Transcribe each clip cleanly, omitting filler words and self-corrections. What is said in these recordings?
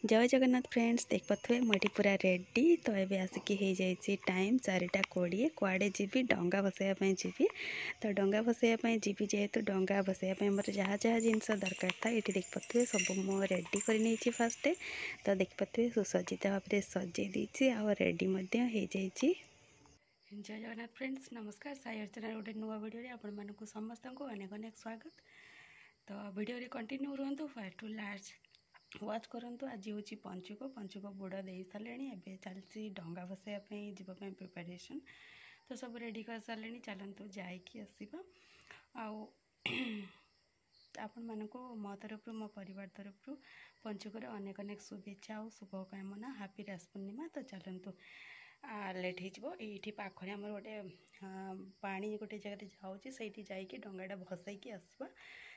जय जगन्नाथ फ्रेंड्स देख पाथे मुझे पूरा रेडी तो ये आसिक हो जाए टाइम 4:20 कुआड़े जीवी डंगा बसैया जीवी तो डंगा बसैया जीवी जेहेतु डंगा बसैया मोर जहाँ जहाँ जिनस दरकार था ये देख पाथे सब मु रेडी कर फास्ट तो देख पाथे सुसज्जित भाव में सजे देती आ रेडी हो जाए। जय जगन्नाथ फ्रेंड्स नमस्कार साई अर्चना गोटे नुआ वीडियो आपण मानक समस्त को अनेक अनेक स्वागत। तो वीडियो रे कंटिन्यू रुहतु फर्स्ट टू लास्ट वाच करंतु। आज हूँ पंचुक पंचुक बुड़ दे सारे एवं चलती डंगा बसैया जीवाई प्रिपेरेसन तो सब रेडी कर सारे चलतु जाकि आसवा आपण मानक मो तरफ मो परिवार तरफ पंचुकर अनेक अनेक शुभेच्छा और शुभकामना हैप्पी रास पूर्णिमा। तो चलतु लेट हो पाखे आम गोटे पा गोटे जगह जाऊँगी से जाकि डंगाटा भसैकी आसवा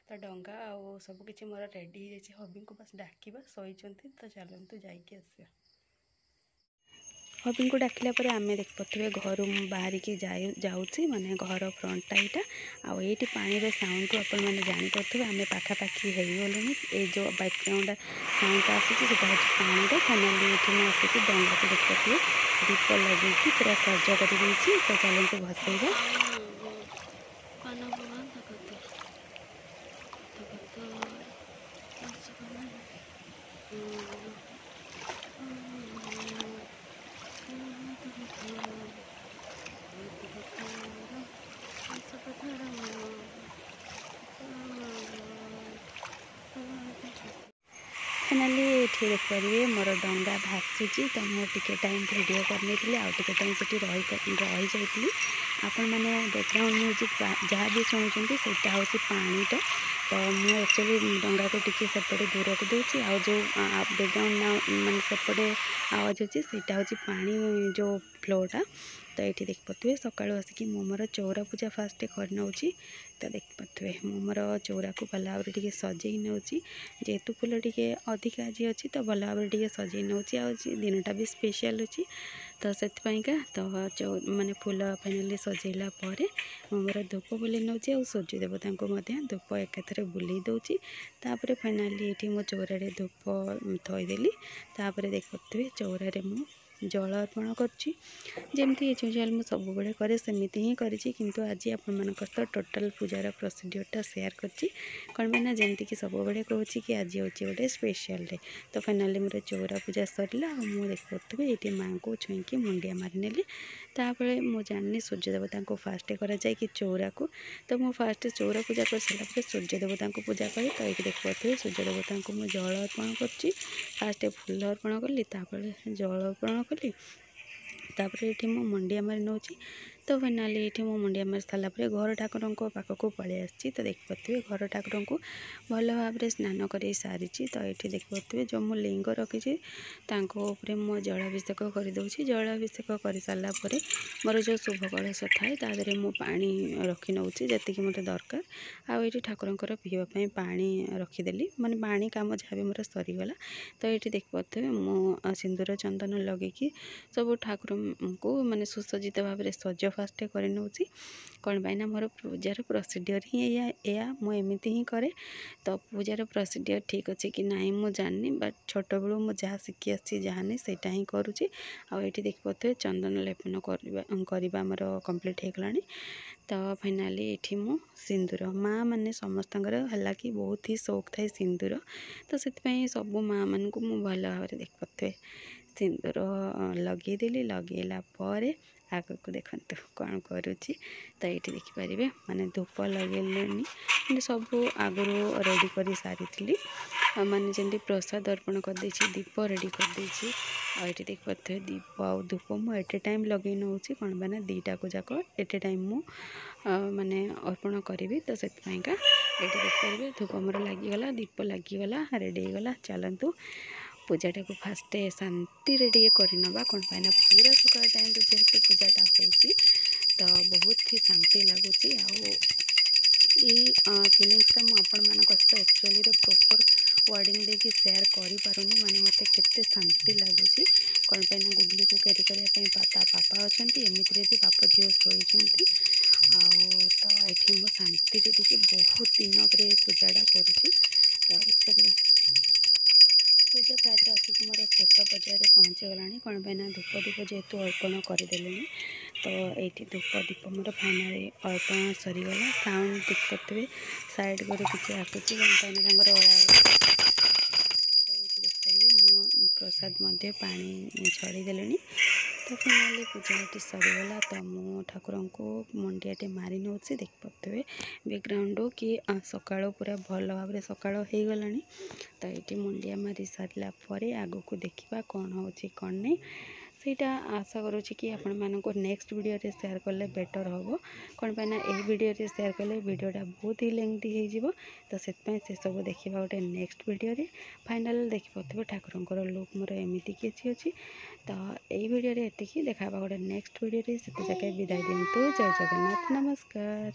तो डंगा आ सबकि मोर रेडी हो हबी को बस डाकवा शोई तो चलतु जाकि आसवा। हबी को डाकिला आम देख पाथे घर बाहर की जाऊँगी माने घर फ्रंटा यहाँ आईटी पानी साउंड को आपण मैंने जापे आम पाखापाखि हो गलुँ ये जो बैकग्राउंड साउंड आसूँ पानी फाइनाली ये आसिक डंगा को देख पाथे दीप लगे पूरा सज कर तो चलते भसैया। फाइनाली ये देखिए मोर डंगा भासुची तो मुझे टाइम भिडियो करनी आउे टाइम से रही जाइली आपण मैंने बैकग्राउंड म्यूजिक जहाँ भी शुणुंट से हूँ पानीटा तो मुझे एक्चुअली डंगा को टिके सेपटे दूर को दूसरी आ जो बैकग्राउंड मान सेपटे आवाज होची सेटा हूँ पानी जो फ्लोटा तो ये देख पाथे सकाळु आसिक मोर चौरा पूजा फास्ट कर नौची तो देख पाथे मोर चौरा को भल भाव टे सजे नौची जेहेतु फूल टे अधिक आज अच्छी तो भल भाव टे सजे नौची आ दिनटा भी स्पेशल अच्छी तो से तो माने फूल फाइनाली सजेला मोर धूप बुले नौची आ सूर्य देवता को धूप एकाथरे बुले दूची तापर फाइनाली ये मो चौरा धूप थईदेली तापर देख पाथे चौरा मु जल अर्पण करमती यूजुआल मुझे सब बड़े करे सेमती ही करी किंतु आज आपण तो टोटाल पूजार प्रोसीड्योरटा सेयार करना जमती कि सब बड़े कहूँ कि आज हूँ गोटे स्पेशल डे। तो फाइनाली मोर चौरा पूजा सरला मुझे देख पाथे ये माँ को छुईकी मुंडिया मारिनेली तापर मु जानी सूर्य देवता को फास्ट करा जाए कि चौरा को तो मु फास्ट चौरा पूजा कर सारा सूर्य देवता को पूजा करी तो ये देख पाथे सूर्य देवता को मुझे जल अर्पण कर फास्ट फूल अर्पण कली जल अर्पण कली तापर ये मो मुंडिया मारी नौची तो फाइनाली ये मो मुंडिया मारी सारा घर ठाकुर पाखक पलि आसी तो देख पाथे घर ठाकुर को भल भाव में स्नान कर सारी तो ये देख पाथे जो मु लिंग रखी मो जलाभिषेक करदे जलाभिषेक कर सारापर मोर जो शुभ कलश थाए तादे मु पानी रखी नौची जी मत दरकार आए ठाकुर पीवाई पानी रखीदेली माने पानी कम जहाँ भी मोर सरीगला तो ये देख पाथे मु सिंदूर चंदन लगे सब ठाकुर को माने सुसज्जित भाव में सज फास्ट कर नौची कौन पाई मोर पूजार प्रोसीड्योर ही या मुझे ही करे तो पूजार प्रोसीड्योर ठीक अच्छे कि ना मुझे जानी बट छोट बेलू मुझे जहाँ शिखी आसी जहाँ नहीं सेटा ही करुँची आए देख पाथे चंदन लेपन करवा मोर कंप्लीट हो गलानी तो फाइनाली ये मु सिंदूर माँ मैंने समस्त है कि बहुत ही शौक थाए सिंदूर तो से सब माँ मान को मुझे भल भाव देख पाथे सिंदूर लगेदेली लगेला आग को देखते कौन करुँची तो ये देखिपारे माने धूप लगेलनी मैंने सब आगु रेडी कर सारी माने जमी प्रसाद अर्पण करदे दीप रेडी करदे ये देख पाथे दीप आ धूप मु एट टाइम लगे नौची कौन मैंने दीटा को जाक एट टाइम मु माने अर्पण करी तो से ये देखिपारे धूप मोर लगिगला दीप लगिगला रेडी होगला चलतु पूजाटा को फास्ट शांति टे करना कौन पाई पूरा सकाल टाइम जेहेतु पूजाटा हो तो बहुत ही शांति लगुच फिलिंग्सटा मुझे एक्चुअली प्रॉपर वर्डिंग देकी शेयर करें माने मत केते शांति लगुच कौन पाई गुगली को कैरी करने पापा अच्छा एमती भी बाप झील शोती तो ये शांति टे बहुत दिन पर पूजाटा करुँच तो पूजा प्रायतः आसिक मोर शेष पर्यायर पहुँचीगलानी कौन पाई धूप दीप जेहेतु अर्पण करदेली तो ये धूप दीप मोर फाइनाली अर्पण सरीगला साउंड देखते साइड कर किसी आसूसी कौन पाई अड़ा देखिए मु प्रसाद मध्य पानी छड़ीदेली तो फाइनाली पूजा ये सरीगला तो मु ठाकुर को मुंडियाटे मारी नौ देखिपे बैकग्राउंड कि सकाल पूरा भल भाव में सकाल हो गला तो ये मुंडिया मारी सारा आग को देखा कौन हो कौन नहीं ସେଇଟା आशा करुँच कि आपण मानक नेक्स्ट वीडियो रे शेयर कले बेटर हम कौन पाइना यही वीडियो रे शेयर कले वीडियोटा बहुत ही लेंथी हो तो से सब देखा गोटे नेक्स्ट वीडियो रे फाइनल देखिपे ठाकुर लुक मोर एमती किसी अच्छी तो यही वीडियो रे एतिकी देखा गोटे नेक्स्ट वीडियो रे से विदाय दिंतु जय जगन्नाथ नमस्कार।